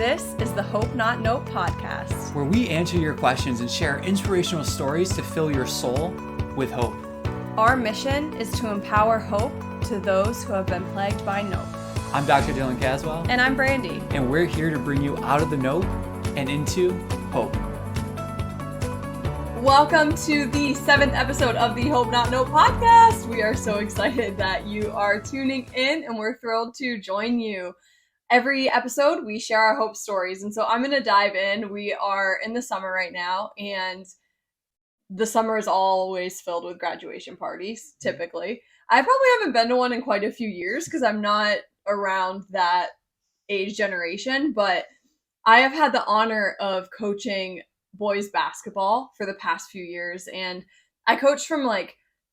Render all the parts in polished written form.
This is the Hope Not Note podcast, where we answer your questions and share inspirational stories to fill your soul with hope. Our mission is to empower hope to those who have been plagued by nope. I'm Dr. Dylan Caswell. And I'm Brandy. And we're here to bring you out of the nope and into hope. Welcome to the 7th episode of the Hope Not Note podcast. We are so excited that you are tuning in, and we're thrilled to join you. Every episode, we share our hope stories, and so I'm going to dive in. We are in the summer right now, and the summer is always filled with graduation parties, typically. I probably haven't been to one in quite a few years because I'm not around that age generation, but I have had the honor of coaching boys basketball for the past few years, and I coached from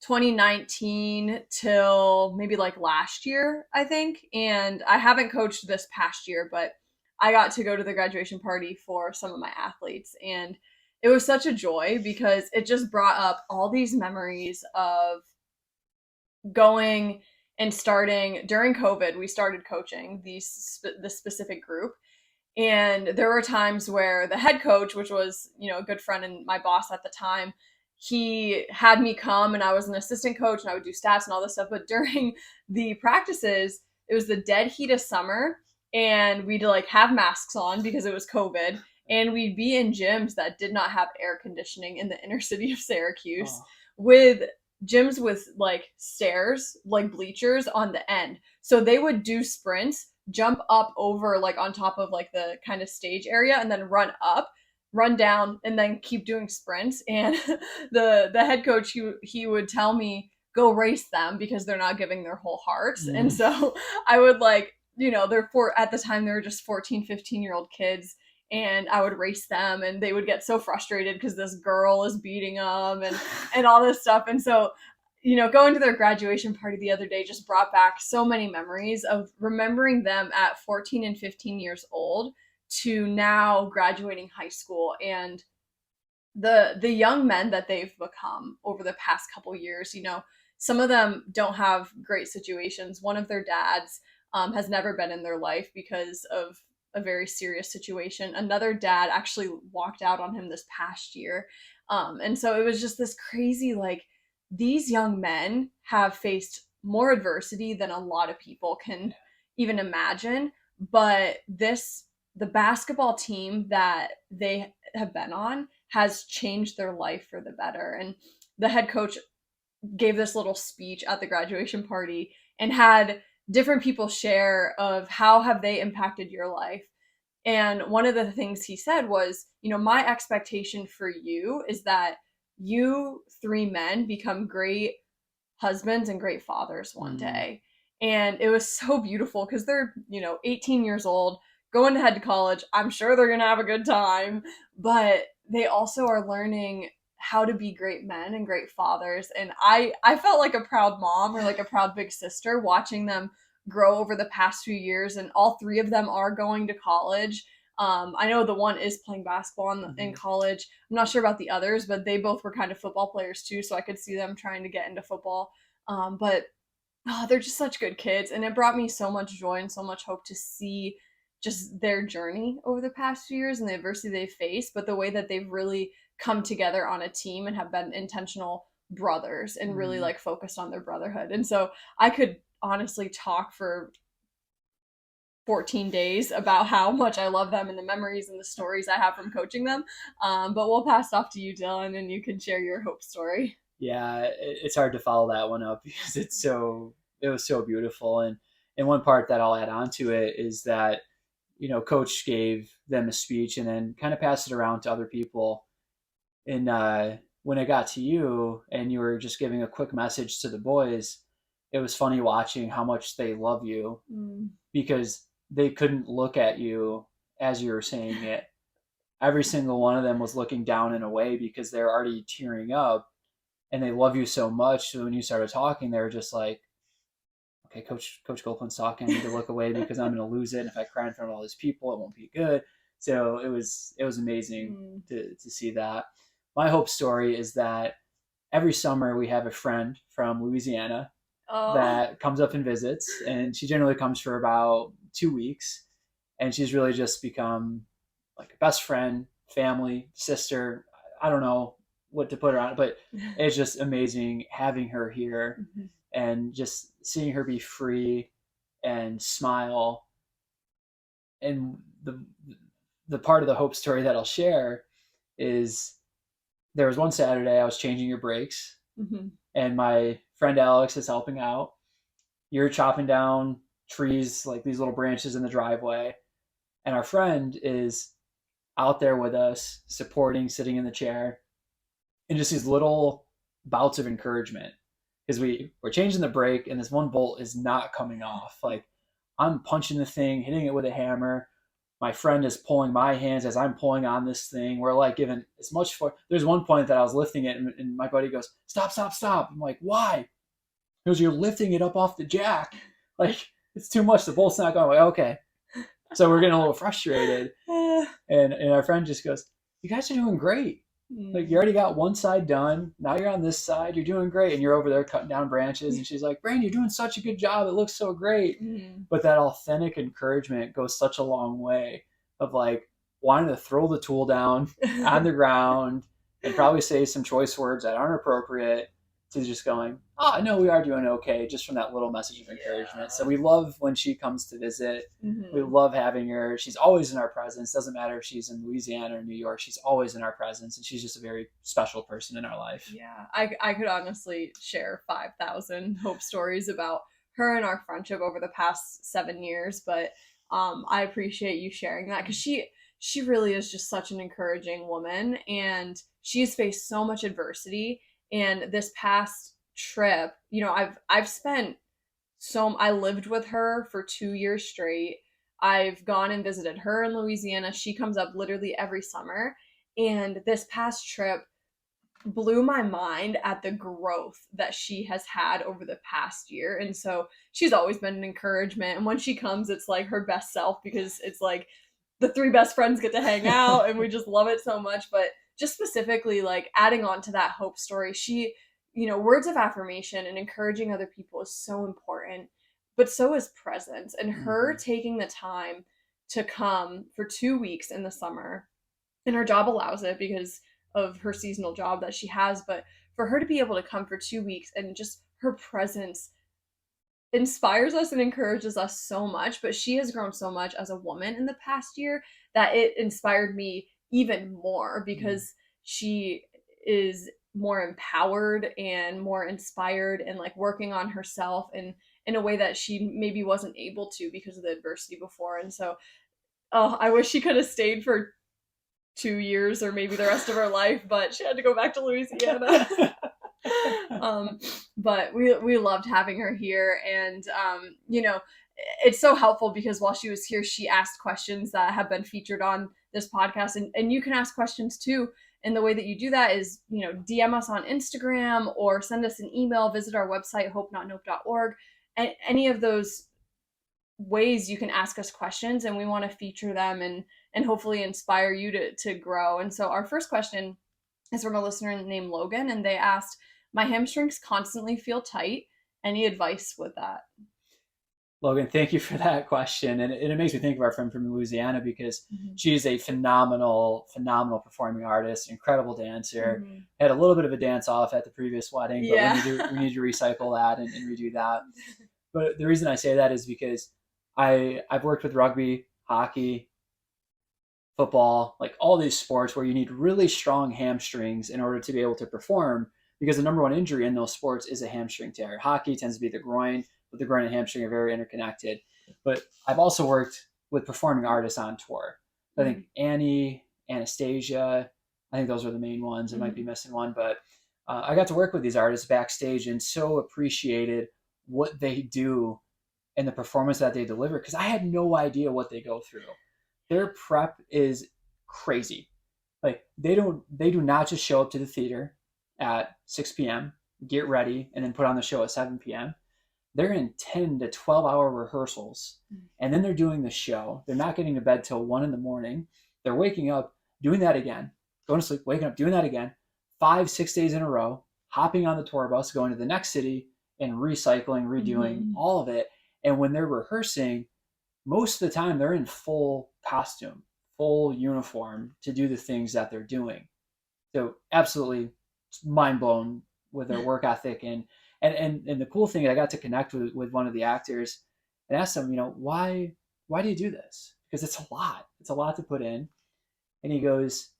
2019 till maybe last year, I think. And I haven't coached this past year, but I got to go to the graduation party for some of my athletes. And it was such a joy because it just brought up all these memories of going and starting during COVID. We started coaching this specific group. And there were times where the head coach, which was, a good friend and my boss at the time, he had me come and I was an assistant coach and I would do stats and all this stuff. But during the practices, it was the dead heat of summer and we'd have masks on because it was COVID. And we'd be in gyms that did not have air conditioning in the inner city of Syracuse with gyms with stairs, bleachers on the end. So they would do sprints, jump up over on top of the kind of stage area and then run up, run down, and then keep doing sprints. And the head coach, he would tell me, go race them because they're not giving their whole hearts. And so I would at the time they were just 14, 15-year-old kids, and I would race them and they would get so frustrated because this girl is beating them and all this stuff. And so, going to their graduation party the other day just brought back so many memories of remembering them at 14 and 15 years old to now graduating high school, and the young men that they've become over the past couple years. Some of them don't have great situations. One of their dads has never been in their life because of a very serious situation. Another dad actually walked out on him this past year. And so it was just this crazy, these young men have faced more adversity than a lot of people can even imagine. But the basketball team that they have been on has changed their life for the better. And the head coach gave this little speech at the graduation party and had different people share of how have they impacted your life. And one of the things he said was, my expectation for you is that you three men become great husbands and great fathers one day. And it was so beautiful because they're, 18 years old, going to head to college. I'm sure they're going to have a good time, but they also are learning how to be great men and great fathers. And I felt like a proud mom or a proud big sister watching them grow over the past few years. And all three of them are going to college. I know the one is playing basketball in college. I'm not sure about the others, but they both were kind of football players too. So I could see them trying to get into football. But they're just such good kids. And it brought me so much joy and so much hope to see just their journey over the past few years and the adversity they've faced, but the way that they've really come together on a team and have been intentional brothers and really focused on their brotherhood. And so I could honestly talk for 14 days about how much I love them and the memories and the stories I have from coaching them. But we'll pass off to you, Dylan, and you can share your hope story. Yeah, it's hard to follow that one up because it was so beautiful. And one part that I'll add on to it is that, coach gave them a speech and then kind of passed it around to other people. And when it got to you and you were just giving a quick message to the boys, it was funny watching how much they love you because they couldn't look at you as you were saying it. Every single one of them was looking down and away because they're already tearing up and they love you so much. So when you started talking, they were just like, okay, Coach Copeland's talking. I need to look away because I'm going to lose it. And if I cry in front of all these people, it won't be good. So it was amazing to see that. My hope story is that every summer we have a friend from Louisiana that comes up and visits, and she generally comes for about 2 weeks. And she's really just become like a best friend, family, sister. I don't know what to put her on, but it's just amazing having her here and just seeing her be free and smile. And the part of the hope story that I'll share is there was one Saturday I was changing your brakes, and my friend Alex is helping out. You're chopping down trees, like these little branches in the driveway, and our friend is out there with us, supporting, sitting in the chair, and just these little bouts of encouragement because we're changing the brake, and this one bolt is not coming off. Like I'm punching the thing, hitting it with a hammer. My friend is pulling my hands as I'm pulling on this thing. We're like giving as much for. There's one point that I was lifting it, and my buddy goes, "Stop, stop, stop!" I'm like, "Why?" He goes, "You're lifting it up off the jack. Like it's too much. The bolt's not going." I'm like, okay. So we're getting a little frustrated, and our friend just goes, "You guys are doing great. Like you already got one side done. Now you're on this side. You're doing great." And you're over there cutting down branches. And she's like, "Brandon, you're doing such a good job. It looks so great." But that authentic encouragement goes such a long way of like wanting to throw the tool down on the ground and probably say some choice words that aren't appropriate to just going, "Oh, no, we are doing okay," just from that little message of encouragement. So we love when she comes to visit. We love having her. She's always in our presence. Doesn't matter if she's in Louisiana or New York. She's always in our presence, and she's just a very special person in our life. Yeah, I could honestly share 5,000 hope stories about her and our friendship over the past 7 years, but I appreciate you sharing that because she really is just such an encouraging woman, and she's faced so much adversity. And this past trip, I've spent I lived with her for 2 years straight. I've gone and visited her in Louisiana. She comes up literally every summer. And this past trip blew my mind at the growth that she has had over the past year. And so she's always been an encouragement. And when she comes, it's like her best self because it's like the three best friends get to hang out and we just love it so much. But just specifically, like adding on to that hope story, words of affirmation and encouraging other people is so important, but so is presence. And her taking the time to come for 2 weeks in the summer, and her job allows it because of her seasonal job that she has, but for her to be able to come for 2 weeks and just her presence inspires us and encourages us so much. But she has grown so much as a woman in the past year that it inspired me even more because she is more empowered and more inspired and like working on herself and in a way that she maybe wasn't able to because of the adversity before. And so I wish she could have stayed for 2 years or maybe the rest of her life, but she had to go back to Louisiana. But we loved having her here, and it's so helpful because while she was here, she asked questions that have been featured on this podcast, and you can ask questions too. And the way that you do that is, DM us on Instagram or send us an email, visit our website, hopenotnope.org. And any of those ways you can ask us questions, and we want to feature them and hopefully inspire you to grow. And so our first question is from a listener named Logan, and they asked, "My hamstrings constantly feel tight. Any advice with that?" Logan, thank you for that question. And it makes me think of our friend from Louisiana because she's a phenomenal performing artist, incredible dancer. Had a little bit of a dance off at the previous wedding, but we need to recycle that and redo that. But the reason I say that is because I've worked with rugby, hockey, football, like all these sports where you need really strong hamstrings in order to be able to perform, because the number one injury in those sports is a hamstring tear. Hockey tends to be the groin, but the groin and hamstring are very interconnected. But I've also worked with performing artists on tour. I think Annie, Anastasia, I think those are the main ones. I might be missing one, but I got to work with these artists backstage and so appreciated what they do and the performance that they deliver, because I had no idea what they go through. Their prep is crazy. Like they do not just show up to the theater at 6 p.m., get ready, and then put on the show at 7 p.m. They're in 10 to 12 hour rehearsals, and then they're doing the show. They're not getting to bed till 1 a.m. They're waking up, doing that again, going to sleep, waking up, doing that again, 5-6 days in a row, hopping on the tour bus, going to the next city, and recycling, redoing all of it. And when they're rehearsing, most of the time they're in full costume, full uniform to do the things that they're doing. So absolutely mind blown with their work ethic. And the cool thing, I got to connect with one of the actors and asked him, why do you do this? Because it's a lot. It's a lot to put in. And he goes,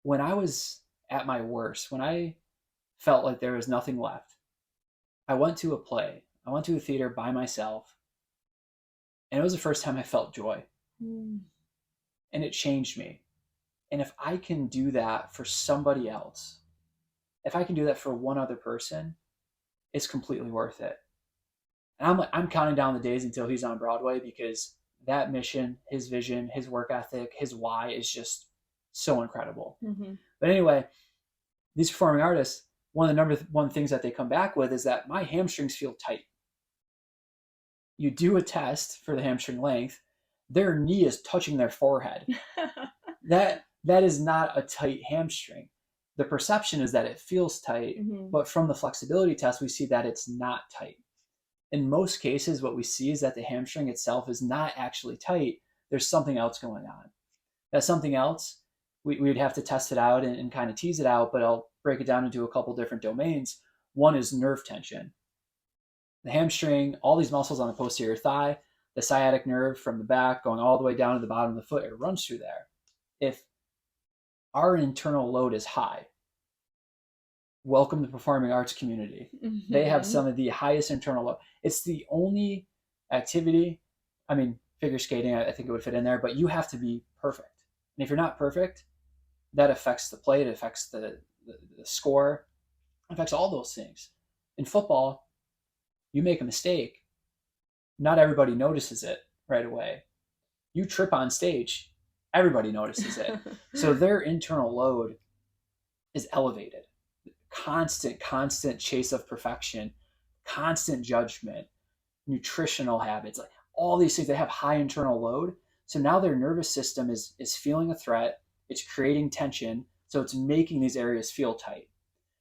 when I was at my worst, when I felt like there was nothing left, I went to a play. I went to a theater by myself. And it was the first time I felt joy. Mm. And it changed me. And if I can do that for somebody else, if I can do that for one other person, it's completely worth it. And I'm counting down the days until he's on Broadway, because that mission, his vision, his work ethic, his why is just so incredible. Mm-hmm. But anyway, these performing artists, one of the number one things that they come back with is that my hamstrings feel tight. You do a test for the hamstring length, their knee is touching their forehead. That is not a tight hamstring. The perception is that it feels tight, mm-hmm. but from the flexibility test, we see that it's not tight. In most cases, what we see is that the hamstring itself is not actually tight. There's something else going on. That something else, we'd have to test it out and kind of tease it out, but I'll break it down into a couple different domains. One is nerve tension. The hamstring, all these muscles on the posterior thigh, the sciatic nerve from the back going all the way down to the bottom of the foot, it runs through there. If our internal load is high, welcome to the performing arts community. Mm-hmm. They have some of the highest internal load. It's the only activity, I mean, figure skating, I think it would fit in there, but you have to be perfect. And if you're not perfect, that affects the play, it affects the score, it affects all those things. In football, you make a mistake, not everybody notices it right away. You trip on stage, everybody notices it. So their internal load is elevated. Constant chase of perfection, constant judgment, nutritional habits, like all these things, they have high internal load. So now their nervous system is feeling a threat, it's creating tension, so it's making these areas feel tight.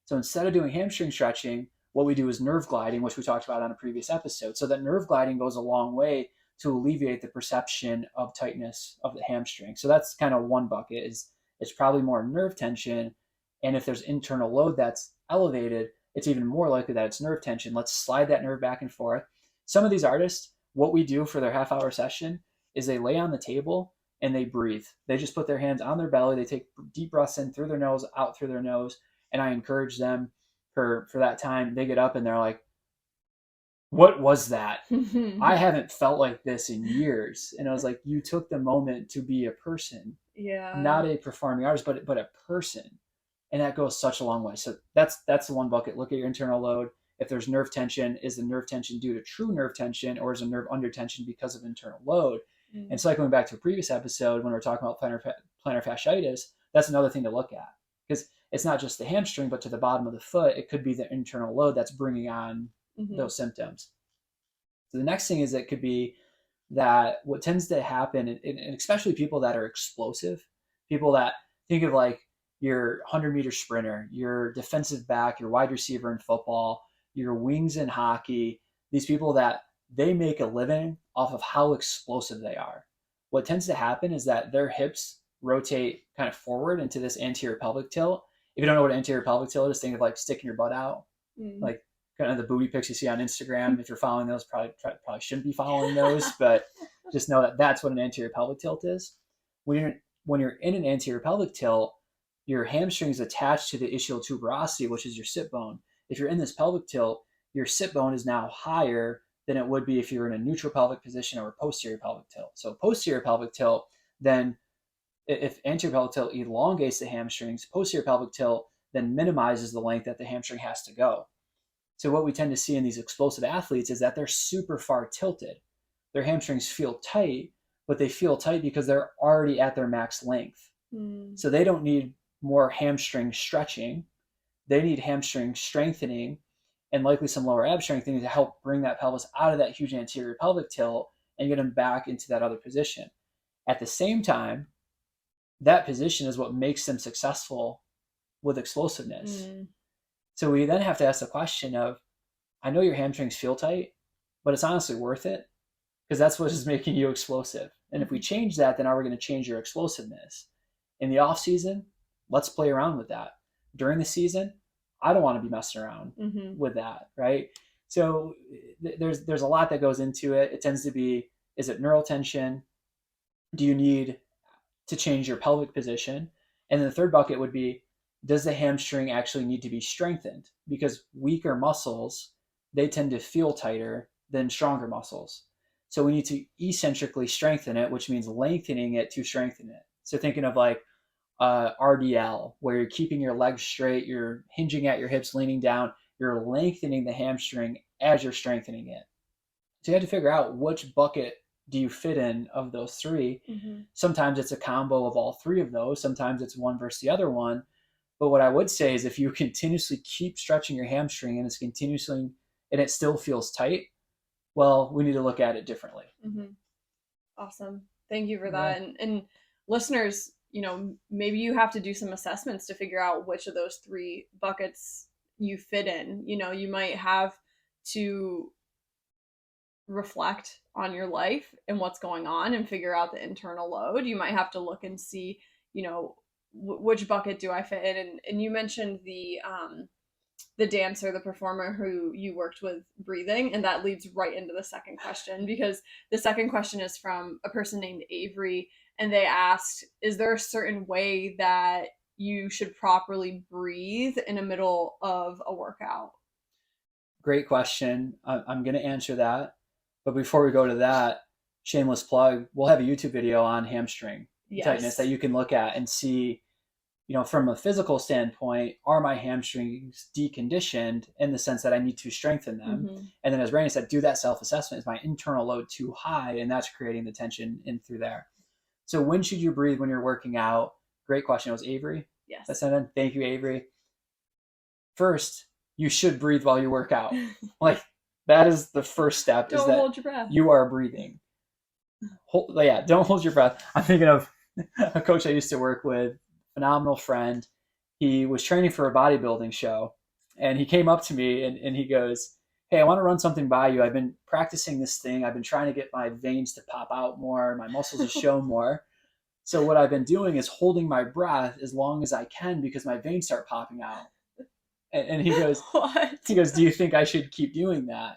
So instead of doing hamstring stretching, what we do is nerve gliding, which we talked about on a previous episode. So that nerve gliding goes a long way to alleviate the perception of tightness of the hamstring. So that's kind of one bucket, is it's probably more nerve tension. And if there's internal load that's elevated, it's even more likely that it's nerve tension. Let's slide that nerve back and forth. Some of these artists, what we do for their half-hour session is they lay on the table and they breathe. They just put their hands on their belly. They take deep breaths in through their nose, out through their nose. And I encourage them for that time. They get up and they're like, what was that? I haven't felt like this in years. And I was like, you took the moment to be a person, not a performing artist, but a person. And that goes such a long way. So that's the one bucket. Look at your internal load. If there's nerve tension, is the nerve tension due to true nerve tension, or is a nerve under tension because of internal load? Mm-hmm. And cycling back to a previous episode when we were talking about plantar fasciitis, that's another thing to look at, because it's not just the hamstring, but to the bottom of the foot, it could be the internal load that's bringing on those symptoms. So the next thing is, it could be that what tends to happen, and especially people that are explosive, people that think of like your 100-meter sprinter, your defensive back, your wide receiver in football, your wings in hockey, these people that they make a living off of how explosive they are. What tends to happen is that their hips rotate kind of forward into this anterior pelvic tilt. If you don't know what anterior pelvic tilt is, think of like sticking your butt out, like kind of the booty pics you see on Instagram. If you're following those, probably shouldn't be following those, but just know that that's what an anterior pelvic tilt is. When you're in an anterior pelvic tilt, your hamstring is attached to the ischial tuberosity, which is your sit bone. If you're in this pelvic tilt, your sit bone is now higher than it would be if you're in a neutral pelvic position or a posterior pelvic tilt. So posterior pelvic tilt, then if anterior pelvic tilt elongates the hamstrings, posterior pelvic tilt then minimizes the length that the hamstring has to go. So what we tend to see in these explosive athletes is that they're super far tilted. Their hamstrings feel tight, but they feel tight because they're already at their max length. So they don't need more hamstring stretching. They need hamstring strengthening and likely some lower ab strengthening to help bring that pelvis out of that huge anterior pelvic tilt and get them back into that other position. At the same time, that position is what makes them successful with explosiveness. So we then have to ask the question of, I know your hamstrings feel tight, but it's honestly worth it. because that's what is making you explosive. And if we change that, then are we going to change your explosiveness? In the off season, let's play around with that. During the season, I don't want to be messing around with that, right? So there's a lot that goes into it. It tends to be, is it neural tension? Do you need to change your pelvic position? And then the third bucket would be, does the hamstring actually need to be strengthened? Because weaker muscles, they tend to feel tighter than stronger muscles. So we need to eccentrically strengthen it, which means lengthening it to strengthen it. So thinking of like RDL, where you're keeping your legs straight, you're hinging at your hips, leaning down, you're lengthening the hamstring as you're strengthening it. So you have to figure out which bucket do you fit in of those three. Sometimes it's a combo of all three of those. Sometimes it's one versus the other one. But what I would say is if you continuously keep stretching your hamstring and it's continuously, and it still feels tight, well, we need to look at it differently. Awesome. Thank you for that. And listeners, maybe you have to do some assessments to figure out which of those three buckets you fit in. You might have to reflect on your life and what's going on and figure out the internal load. You might have to look and see, which bucket do I fit in? And you mentioned the dancer, the performer who you worked with breathing, and that leads right into the second question, because the second question is from a person named Avery, and they asked, is there a certain way that you should properly breathe in the middle of a workout? Great question. I'm going to answer that. But before we go to that, shameless plug, we'll have a YouTube video on hamstring tightness that you can look at and see, from a physical standpoint, are my hamstrings deconditioned in the sense that I need to strengthen them? And then as Randy said, do that self-assessment. Is my internal load too high? And that's creating the tension in through there. So when should you breathe when you're working out? Great question. It was Avery? Yes. That's it. Thank you, Avery. First, you should breathe while you work out. Like, that is the first step. Don't hold your breath. You are breathing. Don't hold your breath. I'm thinking of a coach I used to work with, phenomenal friend. He was training for a bodybuilding show, and he came up to me and he goes, hey, I want to run something by you. I've been practicing this thing. I've been trying to get my veins to pop out more, my muscles to show more. So what I've been doing is holding my breath as long as I can because my veins start popping out. And he goes, what? He goes, do you think I should keep doing that?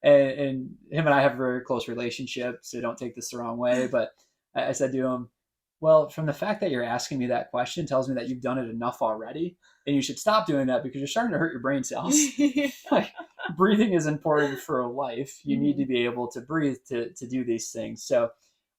And him and I have a very close relationship, so don't take this the wrong way. But I said to him, well, from the fact that you're asking me that question tells me that you've done it enough already, and you should stop doing that because you're starting to hurt your brain cells. Like, breathing is important for life. You need to be able to breathe to do these things. So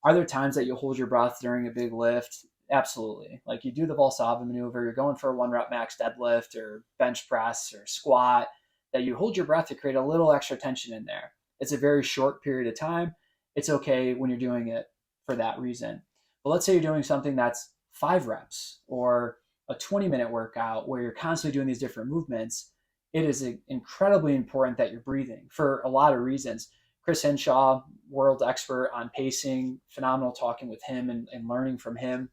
are there times that you hold your breath during a big lift? Absolutely. Like you do the Valsalva maneuver, you're going for a 1-rep max deadlift or bench press or squat, that you hold your breath to create a little extra tension in there. It's a very short period of time. It's okay when you're doing it for that reason. But let's say you're doing something that's 5 reps or a 20-minute workout where you're constantly doing these different movements. It is incredibly important that you're breathing for a lot of reasons. Chris Henshaw, world expert on pacing, phenomenal talking with him and learning from him.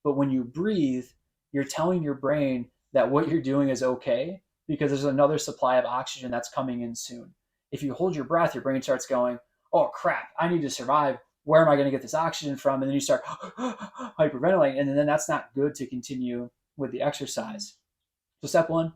But when you breathe, you're telling your brain that what you're doing is okay because there's another supply of oxygen that's coming in soon. If you hold your breath, your brain starts going, oh crap, I need to survive. Where am I going to get this oxygen from? And then you start hyperventilating, and then that's not good to continue with the exercise. So step 1,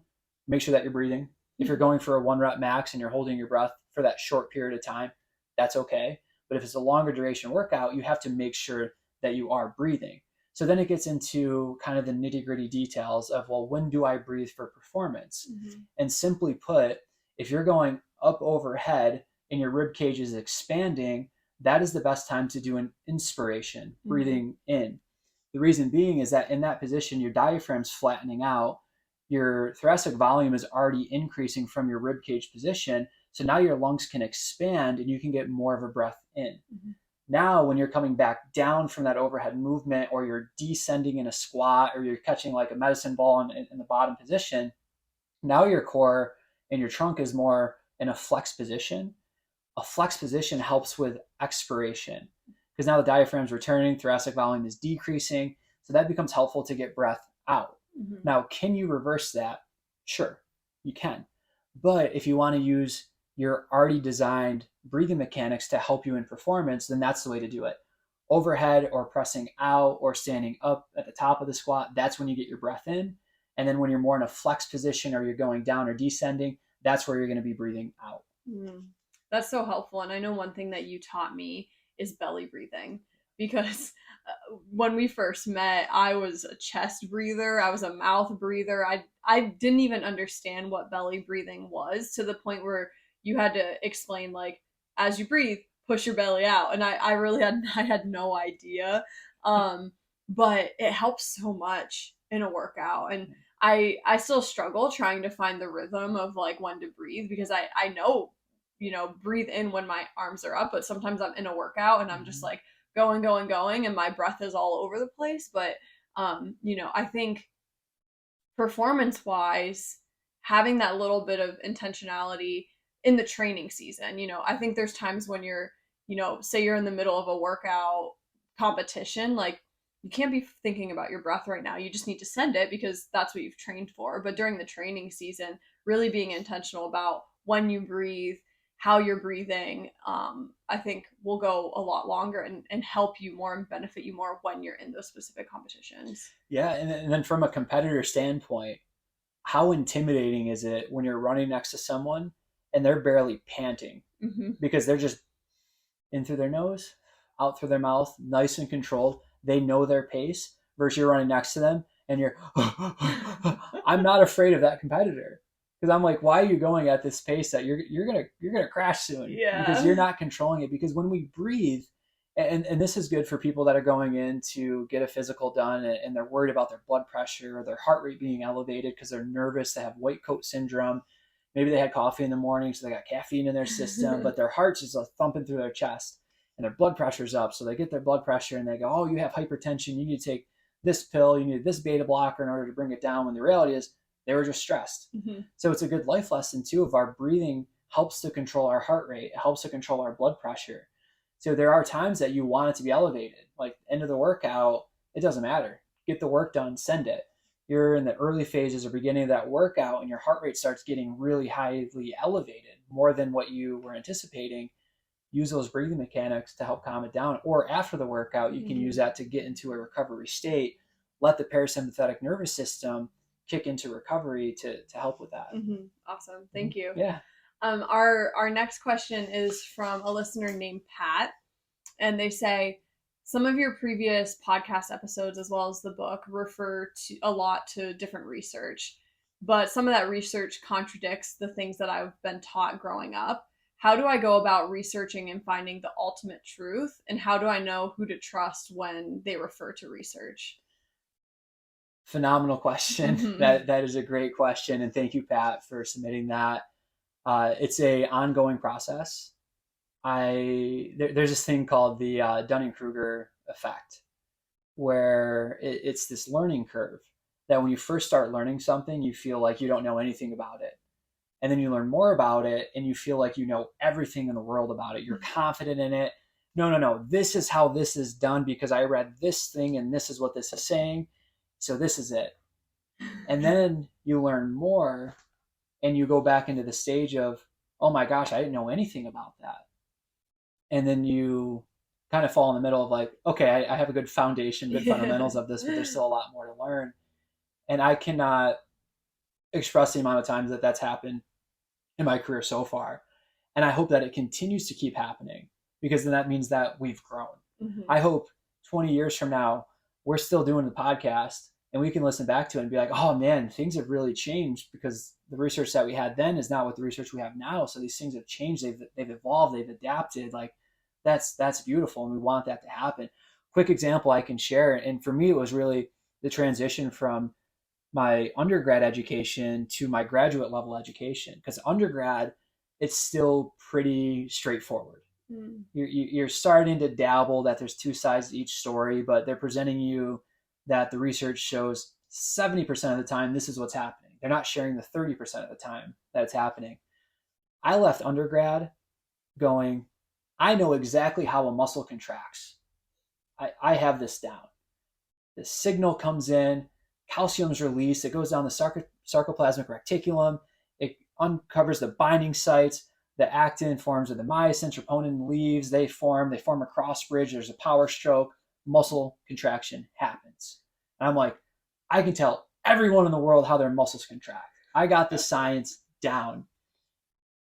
make sure that you're breathing. If you're going for a 1-rep max and you're holding your breath for that short period of time, that's okay. But if it's a longer duration workout, you have to make sure that you are breathing. So then it gets into kind of the nitty-gritty details of, well, when do I breathe for performance? And simply put, if you're going up overhead and your rib cage is expanding, that is the best time to do an inspiration, breathing in. The reason being is that in that position, your diaphragm's flattening out, your thoracic volume is already increasing from your rib cage position. So now your lungs can expand and you can get more of a breath in. Now, when you're coming back down from that overhead movement, or you're descending in a squat, or you're catching like a medicine ball in the bottom position, now your core and your trunk is more in a flex position. A flex position helps with expiration because now the diaphragm's returning, thoracic volume is decreasing. So that becomes helpful to get breath out. Now, can you reverse that? Sure, you can. But if you want to use your already designed breathing mechanics to help you in performance, then that's the way to do it. Overhead or pressing out or standing up at the top of the squat, that's when you get your breath in. And then when you're more in a flex position or you're going down or descending, that's where you're going to be breathing out. That's so helpful. And I know one thing that you taught me is belly breathing, because when we first met, I was a chest breather, I was a mouth breather. I didn't even understand what belly breathing was, to the point where you had to explain, like, as you breathe, push your belly out. And I really had no idea. But it helps so much in a workout. And I still struggle trying to find the rhythm of like when to breathe, because I know, breathe in when my arms are up, but sometimes I'm in a workout and I'm just like going, and my breath is all over the place. But I think performance wise, having that little bit of intentionality in the training season, I think there's times when you're, say you're in the middle of a workout competition, like, you can't be thinking about your breath right now. You just need to send it because that's what you've trained for. But during the training season, really being intentional about when you breathe, how you're breathing, I think will go a lot longer and help you more and benefit you more when you're in those specific competitions. Yeah. And then from a competitor standpoint, how intimidating is it when you're running next to someone and they're barely panting because they're just in through their nose, out through their mouth, nice and controlled. They know their pace, versus you're running next to them and you're, I'm not afraid of that competitor, because I'm like, why are you going at this pace that you're gonna crash soon? Yeah. Because you're not controlling it. Because when we breathe, and this is good for people that are going in to get a physical done and they're worried about their blood pressure or their heart rate being elevated because they're nervous, they have white coat syndrome. Maybe they had coffee in the morning, so they got caffeine in their system, but their heart's just thumping through their chest and their blood pressure's up. So they get their blood pressure and they go, oh, you have hypertension. You need to take this pill. You need this beta blocker in order to bring it down. When the reality is they were just stressed. So it's a good life lesson too of our breathing helps to control our heart rate. It helps to control our blood pressure. So there are times that you want it to be elevated, like end of the workout, it doesn't matter. Get the work done, send it. You're in the early phases or beginning of that workout and your heart rate starts getting really highly elevated, more than what you were anticipating. Use those breathing mechanics to help calm it down. Or after the workout, you can use that to get into a recovery state. Let the parasympathetic nervous system kick into recovery to help with that. Awesome. Thank you. Yeah. Our next question is from a listener named Pat, and they say, some of your previous podcast episodes, as well as the book, refer to a lot to different research, but some of that research contradicts the things that I've been taught growing up. How do I go about researching and finding the ultimate truth? And how do I know who to trust when they refer to research? Phenomenal question. That is a great question. And thank you, Pat, for submitting that. It's a ongoing process. There's this thing called the Dunning-Kruger effect, where it's this learning curve that when you first start learning something, you feel like you don't know anything about it. And then you learn more about it and you feel like you know everything in the world about it. You're confident in it. No. This is how this is done because I read this thing and this is what this is saying. So this is it. And then you learn more and you go back into the stage of, oh my gosh, I didn't know anything about that. And then you kind of fall in the middle of like, okay, I have a good foundation, good fundamentals of this, but there's still a lot more to learn. And I cannot express the amount of times that that's happened in my career so far. And I hope that it continues to keep happening, because then that means that we've grown. I hope 20 years from now, we're still doing the podcast and we can listen back to it and be like, oh man, things have really changed because the research that we had then is not what the research we have now. So these things have changed. They've evolved. They've adapted. Like that's beautiful. And we want that to happen. Quick example I can share. And for me, it was really the transition from my undergrad education to my graduate level education. Because undergrad, it's still pretty straightforward. You're starting to dabble that there's two sides to each story, but they're presenting you that the research shows 70% of the time this is what's happening. They're not sharing the 30% of the time that it's happening. I left undergrad going, I know exactly how a muscle contracts. I have this down. The signal comes in, calcium's released, it goes down the sarcoplasmic reticulum, it uncovers the binding sites, the actin forms with the myosin, troponin leaves, they form a cross bridge, there's a power stroke, muscle contraction happens. And I'm like, I can tell everyone in the world how their muscles contract. I got the science down.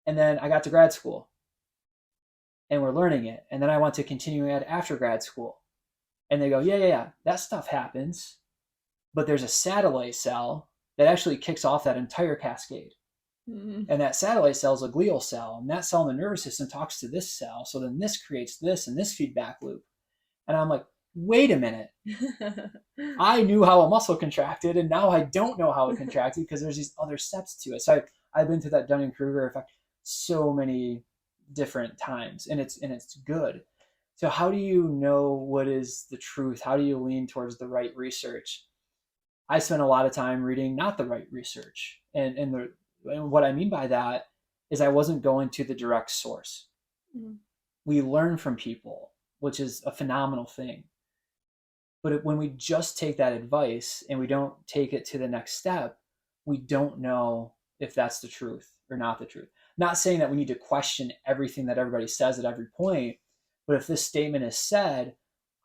And then I got to grad school and we're learning it. And then I went to continuing ed after grad school. And they go, yeah, that stuff happens. But there's a satellite cell that actually kicks off that entire cascade. Mm-hmm. And that satellite cell is a glial cell. And that cell in the nervous system talks to this cell. So then this creates this and this feedback loop. And I'm like, wait a minute. I knew how a muscle contracted, and now I don't know how it contracted because there's these other steps to it. So I've been through that Dunning-Kruger effect so many different times, and it's good. So how do you know what is the truth? How do you lean towards the right research? I spent a lot of time reading not the right research. And what I mean by that is I wasn't going to the direct source. Mm-hmm. We learn from people, which is a phenomenal thing. But when we just take that advice and we don't take it to the next step, we don't know if that's the truth or not the truth. Not saying that we need to question everything that everybody says at every point, but if this statement is said,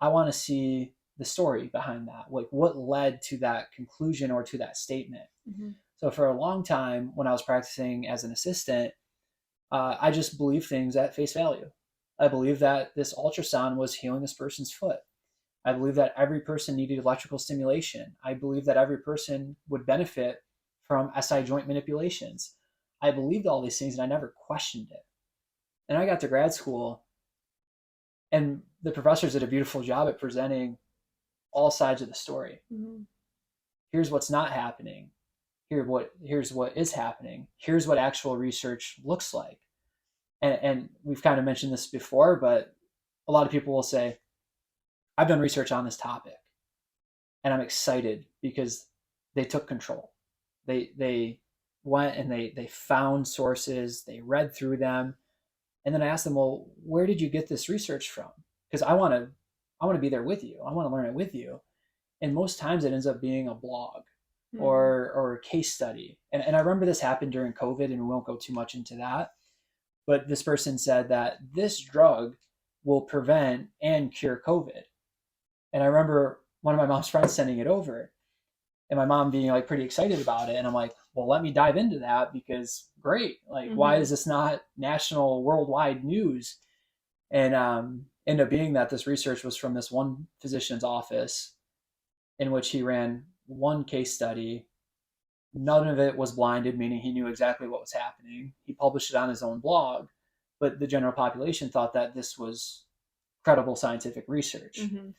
I want to see the story behind that. Like what led to that conclusion or to that statement. Mm-hmm. So for a long time, when I was practicing as an assistant, I just believed things at face value. I believed that this ultrasound was healing this person's foot. I believe that every person needed electrical stimulation. I believe that every person would benefit from SI joint manipulations. I believed all these things and I never questioned it. And I got to grad school and the professors did a beautiful job at presenting all sides of the story. Mm-hmm. Here's what's not happening. Here's what is happening. Here's what actual research looks like. And we've kind of mentioned this before, but a lot of people will say, I've done research on this topic and I'm excited because they took control. They went and they found sources, they read through them. And then I asked them, well, where did you get this research from? Because I want to be there with you. I want to learn it with you. And most times it ends up being a blog or a case study. And I remember this happened during COVID, and we won't go too much into that. But this person said that this drug will prevent and cure COVID. And I remember one of my mom's friends sending it over and my mom being like pretty excited about it. And I'm like, well, let me dive into that because great. Like, mm-hmm. Why is this not national, worldwide news? And ended up being that this research was from this one physician's office in which he ran one case study. None of it was blinded, meaning he knew exactly what was happening. He published it on his own blog, but the general population thought that this was credible scientific research. Mm-hmm.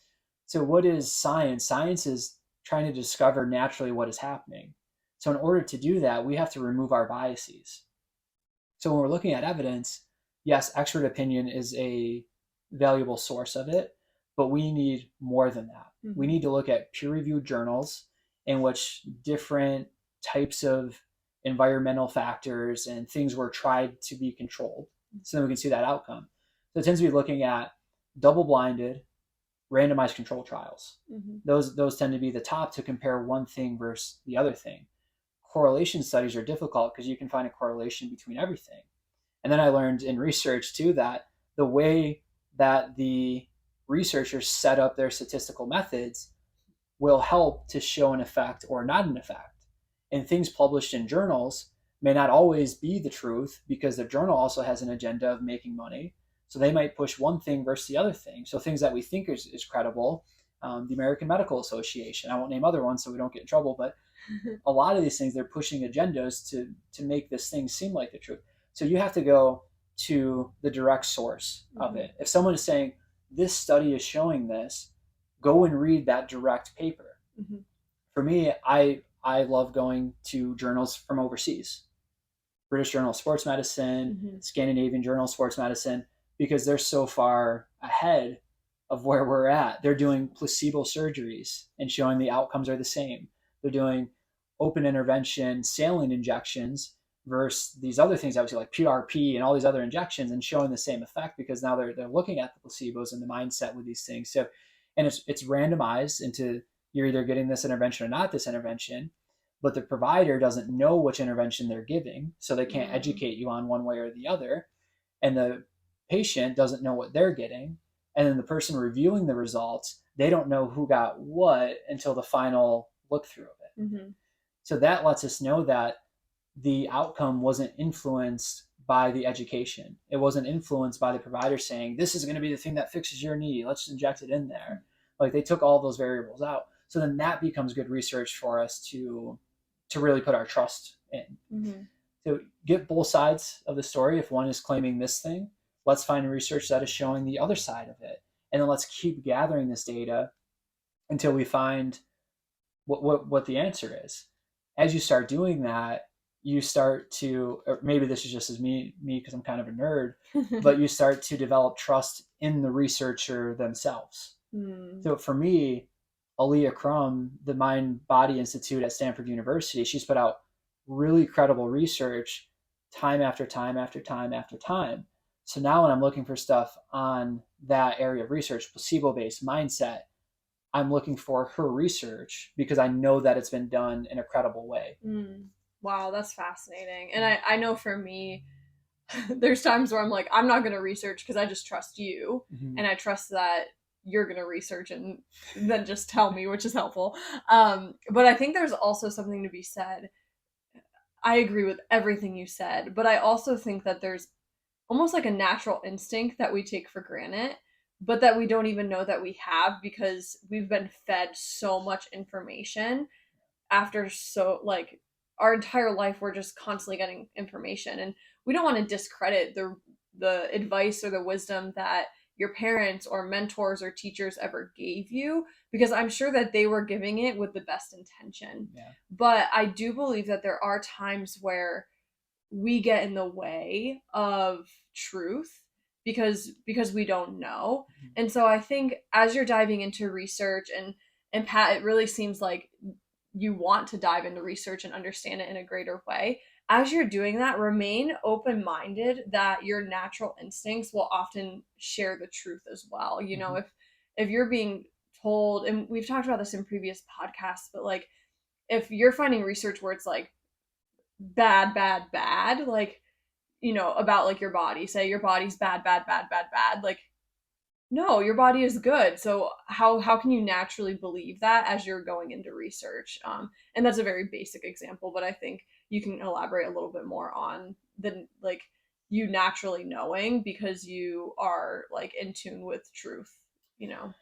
So what is science? Science is trying to discover naturally what is happening. So in order to do that, we have to remove our biases. So when we're looking at evidence, yes, expert opinion is a valuable source of it, but we need more than that. Mm-hmm. We need to look at peer-reviewed journals in which different types of environmental factors and things were tried to be controlled. So then we can see that outcome. So it tends to be looking at double-blinded, randomized control trials. Mm-hmm. Those tend to be the top to compare one thing versus the other thing. Correlation studies are difficult because you can find a correlation between everything. And then I learned in research too that the way that the researchers set up their statistical methods will help to show an effect or not an effect. And things published in journals may not always be the truth because the journal also has an agenda of making money. So they might push one thing versus the other thing. So things that we think is credible, the American Medical Association, I won't name other ones so we don't get in trouble, but a lot of these things, they're pushing agendas to make this thing seem like the truth. So you have to go to the direct source of it. If someone is saying, this study is showing this, go and read that direct paper. Mm-hmm. For me, I love going to journals from overseas. British Journal of Sports Medicine, mm-hmm. Scandinavian Journal of Sports Medicine, because they're so far ahead of where we're at. They're doing placebo surgeries and showing the outcomes are the same. They're doing open intervention saline injections versus these other things I would say like PRP and all these other injections and showing the same effect because now they're looking at the placebos and the mindset with these things. So, and it's randomized into you're either getting this intervention or not this intervention. but the provider doesn't know which intervention they're giving, so they can't Mm. educate you on one way or the other. And the patient doesn't know what they're getting. And then the person reviewing the results, they don't know who got what until the final look through of it. Mm-hmm. So that lets us know that the outcome wasn't influenced by the education. It wasn't influenced by the provider saying, this is going to be the thing that fixes your knee. Let's inject it in there. Like, they took all those variables out. So then that becomes good research for us to really put our trust in. Mm-hmm. So get both sides of the story. If one is claiming this thing, let's find research that is showing the other side of it. And then let's keep gathering this data until we find what the answer is. As you start doing that, you start to, or maybe this is just as me because I'm kind of a nerd, but you start to develop trust in the researcher themselves. Mm. So for me, Aaliyah Crum, the Mind Body Institute at Stanford University, she's put out really credible research time after time after time after time. So now when I'm looking for stuff on that area of research, placebo-based mindset, I'm looking for her research because I know that it's been done in a credible way. Mm. Wow, that's fascinating. And I know for me, there's times where I'm like, I'm not going to research because I just trust you. Mm-hmm. And I trust that you're going to research and then just tell me, which is helpful. But I think there's also something to be said. I agree with everything you said, but I also think that there's almost like a natural instinct that we take for granted, but that we don't even know that we have because we've been fed so much information after like our entire life we're just constantly getting information, and we don't want to discredit the advice or the wisdom that your parents or mentors or teachers ever gave you, because I'm sure that they were giving it with the best intention. Yeah. But I do believe that there are times where we get in the way of truth because we don't know. Mm-hmm. And so I think as you're diving into research, and Pat, it really seems like you want to dive into research and understand it in a greater way. As you're doing that, remain open-minded that your natural instincts will often share the truth as well. You know, if you're being told, and we've talked about this in previous podcasts, but like if you're finding research where it's like bad, bad, bad, like, you know, about like your body, say your body's bad, bad, bad, bad, bad, like, no, your body is good. So how can you naturally believe that as you're going into research? And that's a very basic example, but I think you can elaborate a little bit more on the like you naturally knowing because you are like in tune with truth, you know.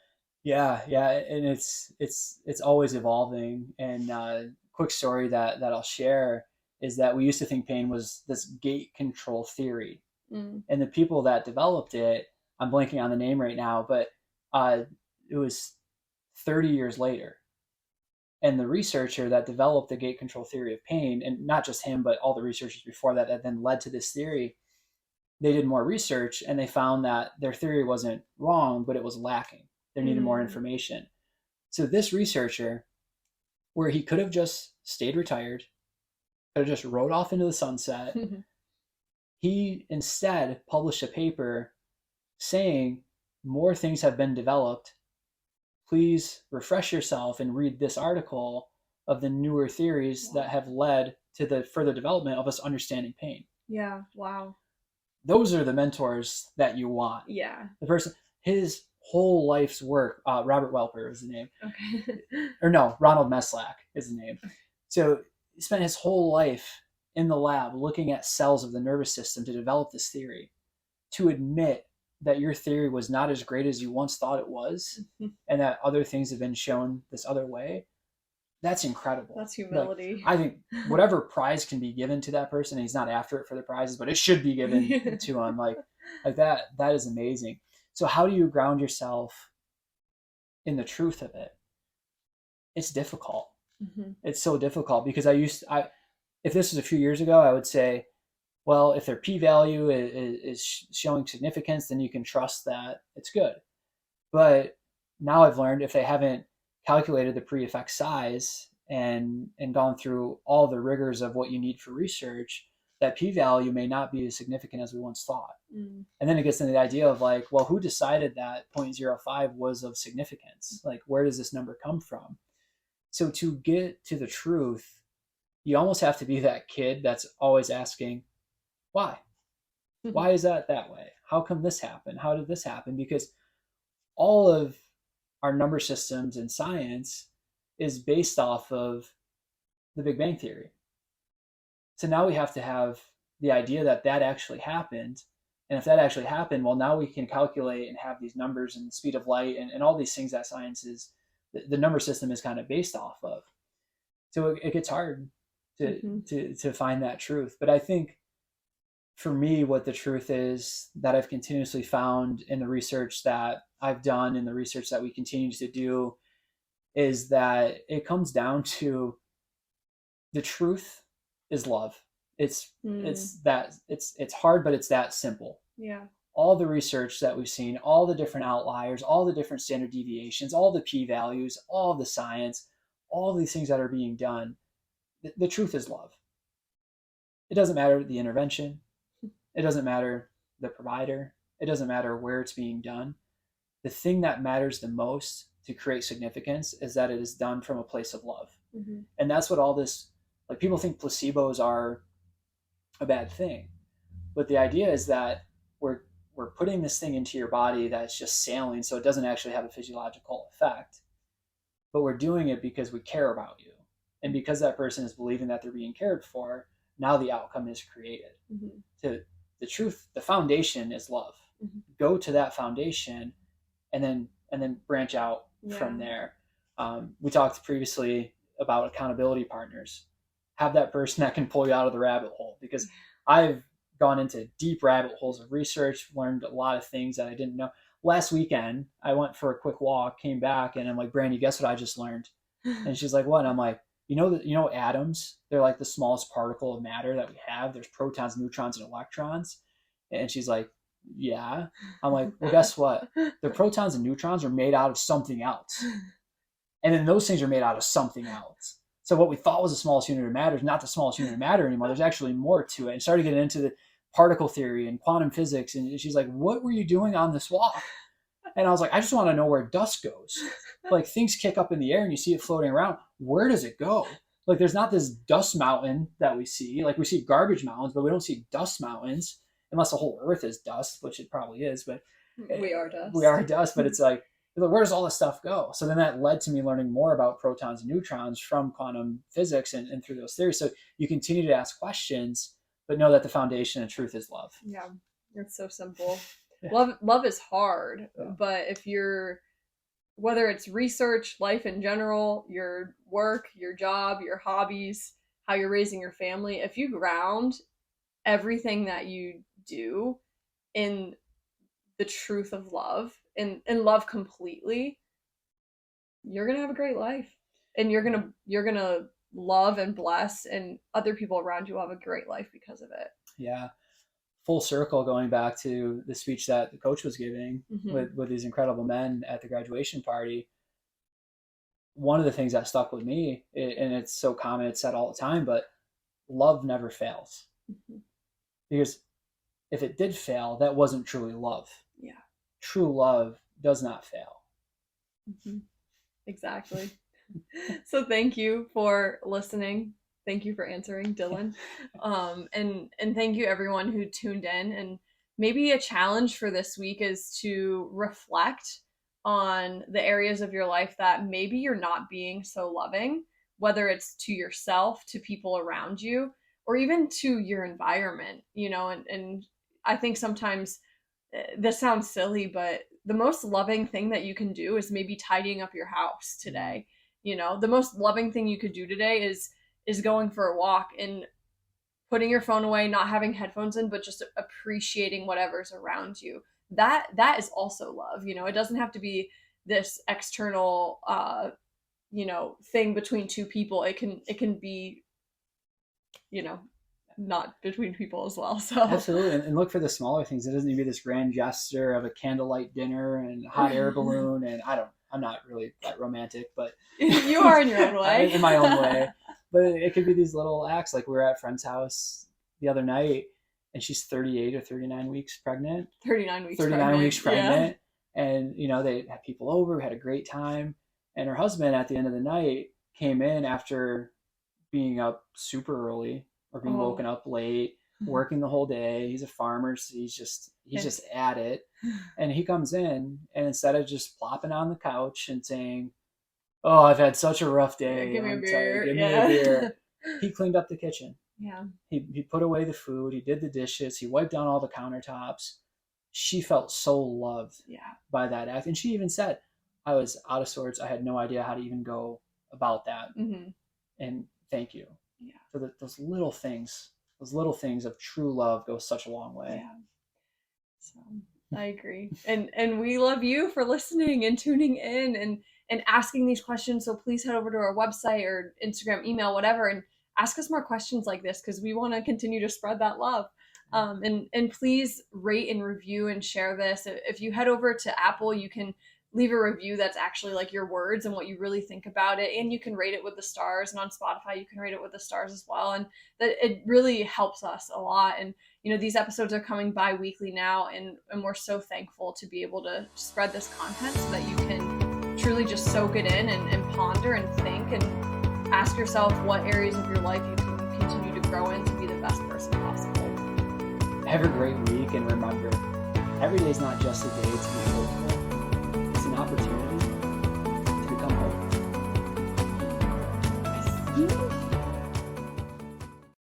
Yeah, and it's always evolving. And quick story that I'll share is that we used to think pain was this gate control theory, and the people that developed it, I'm blanking on the name right now, but it was 30 years later. And the researcher that developed the gate control theory of pain, and not just him, but all the researchers before that then led to this theory, they did more research and they found that their theory wasn't wrong, but it was lacking. There needed more information. So this researcher, where he could have just stayed retired, could have just rode off into the sunset, he instead published a paper saying more things have been developed. Please refresh yourself and read this article of the newer theories that have led to the further development of us understanding pain. Yeah, wow. Those are the mentors that you want. Yeah. The person, his whole life's work, Robert Welper is the name. Okay. Or no, Ronald Meslak is the name. So he spent his whole life in the lab looking at cells of the nervous system to develop this theory. To admit that your theory was not as great as you once thought it was, and that other things have been shown this other way, that's incredible. That's humility. Like, I think whatever prize can be given to that person, and he's not after it for the prizes, but it should be given to him. Like that is amazing. So how do you ground yourself in the truth of it? It's difficult. It's so difficult because if this was a few years ago, I would say, well, if their p-value is showing significance, then you can trust that it's good. But now I've learned if they haven't calculated the pre-effect size and gone through all the rigors of what you need for research, that p-value may not be as significant as we once thought. And then it gets into the idea of like, well, who decided that 0.05 was of significance? Like, where does this number come from? So to get to the truth, you almost have to be that kid that's always asking, why? Why is that way? How come this happened? How did this happen? Because all of our number systems in science is based off of the Big Bang Theory. So now we have to have the idea that that actually happened. And if that actually happened, well, now we can calculate and have these numbers and the speed of light and all these things that science is, the number system is kind of based off of. So it gets hard to find that truth. But I think for me, what the truth is that I've continuously found in the research that I've done and the research that we continue to do is that it comes down to the truth is love. It's hard, but it's that simple. Yeah. All the research that we've seen, all the different outliers, all the different standard deviations, all the p-values, all the science, all these things that are being done, the truth is love. It doesn't matter the intervention. It doesn't matter the provider. It doesn't matter where it's being done. The thing that matters the most to create significance is that it is done from a place of love. And that's what all this, like, people think placebos are a bad thing. But the idea is that we're putting this thing into your body that's just sailing, so it doesn't actually have a physiological effect. But we're doing it because we care about you. And because that person is believing that they're being cared for, now the outcome is created. To the truth, the foundation is love. Go to that foundation and then branch out from there. We talked previously about accountability partners. Have that person that can pull you out of the rabbit hole, because I've gone into deep rabbit holes of research, learned a lot of things that I didn't know. Last weekend, I went for a quick walk, came back, and I'm like, Brandy, guess what I just learned? And she's like, what? And I'm like, you know atoms? They're like the smallest particle of matter that we have. There's protons, neutrons, and electrons. And she's like, yeah. I'm like, well, guess what? The protons and neutrons are made out of something else. And then those things are made out of something else. So what we thought was the smallest unit of matter is not the smallest unit of matter anymore. There's actually more to it. And started getting into the particle theory and quantum physics. And she's like, what were you doing on this walk? And I was like, I just want to know where dust goes. Like, things kick up in the air and you see it floating around. Where does it go? Like, there's not this dust mountain that we see. Like, we see garbage mountains, but we don't see dust mountains, unless the whole earth is dust, which it probably is. But we are dust. We are dust, but it's like, where does all this stuff go? So then that led to me learning more about protons and neutrons from quantum physics and through those theories. So you continue to ask questions, but know that the foundation of truth is love. Yeah, it's so simple. Yeah. Love is hard, but if you're, whether it's research, life in general, your work, your job, your hobbies, how you're raising your family, if you ground everything that you do in the truth of love and love completely, you're gonna have a great life, and you're gonna love and bless, and other people around you will have a great life because of it. Yeah. Full circle, going back to the speech that the coach was giving with these incredible men at the graduation party. One of the things that stuck with me, and it's so common, it's said all the time, but love never fails. Because if it did fail, that wasn't truly love. Yeah. True love does not fail. Exactly. So thank you for listening. Thank you for answering, Dylan. And thank you everyone who tuned in. And maybe a challenge for this week is to reflect on the areas of your life that maybe you're not being so loving, whether it's to yourself, to people around you, or even to your environment, and I think sometimes this sounds silly, but the most loving thing that you can do is maybe tidying up your house today. The most loving thing you could do today is going for a walk and putting your phone away, not having headphones in, but just appreciating whatever's around you. That is also love. It doesn't have to be this external thing between two people. It can be not between people as well. So absolutely. And look for the smaller things. It doesn't need to be this grand gesture of a candlelight dinner and a hot air balloon. And I'm not really that romantic, but you are in your own way. In my own way. But it could be these little acts. Like, we were at a friend's house the other night, and she's 38 or 39 weeks pregnant. 39 weeks pregnant. Yeah. And, they had people over, had a great time. And her husband at the end of the night came in after being up super early or being Oh. woken up late, working the whole day. He's a farmer, so he's just at it. And he comes in, and instead of just plopping on the couch and saying, "Oh, I've had such a rough Yeah, day. give me a I'm tired. beer. Give me a Yeah. beer." He cleaned up the kitchen. Yeah. He put away the food. He did the dishes. He wiped down all the countertops. She felt so loved Yeah. by that act. And she even said, "I was out of sorts. I had no idea how to even go about that. Mm-hmm. And thank you." Yeah. For those little things. Those little things of true love go such a long way. Yeah. So I agree. And we love you for listening and tuning in and asking these questions. So please head over to our website or Instagram, email, whatever, and ask us more questions like this because we want to continue to spread that love. And please rate and review and share this. If you head over to Apple, you can leave a review that's actually like your words and what you really think about it. And you can rate it with the stars. And on Spotify, you can rate it with the stars as well. And that it really helps us a lot. And these episodes are coming bi-weekly now, and we're so thankful to be able to spread this content so that you can truly just soak it in and ponder and think and ask yourself what areas of your life you can continue to grow in to be the best person possible. Have a great week, and remember, every day is not just a day to be hopeful. It's an opportunity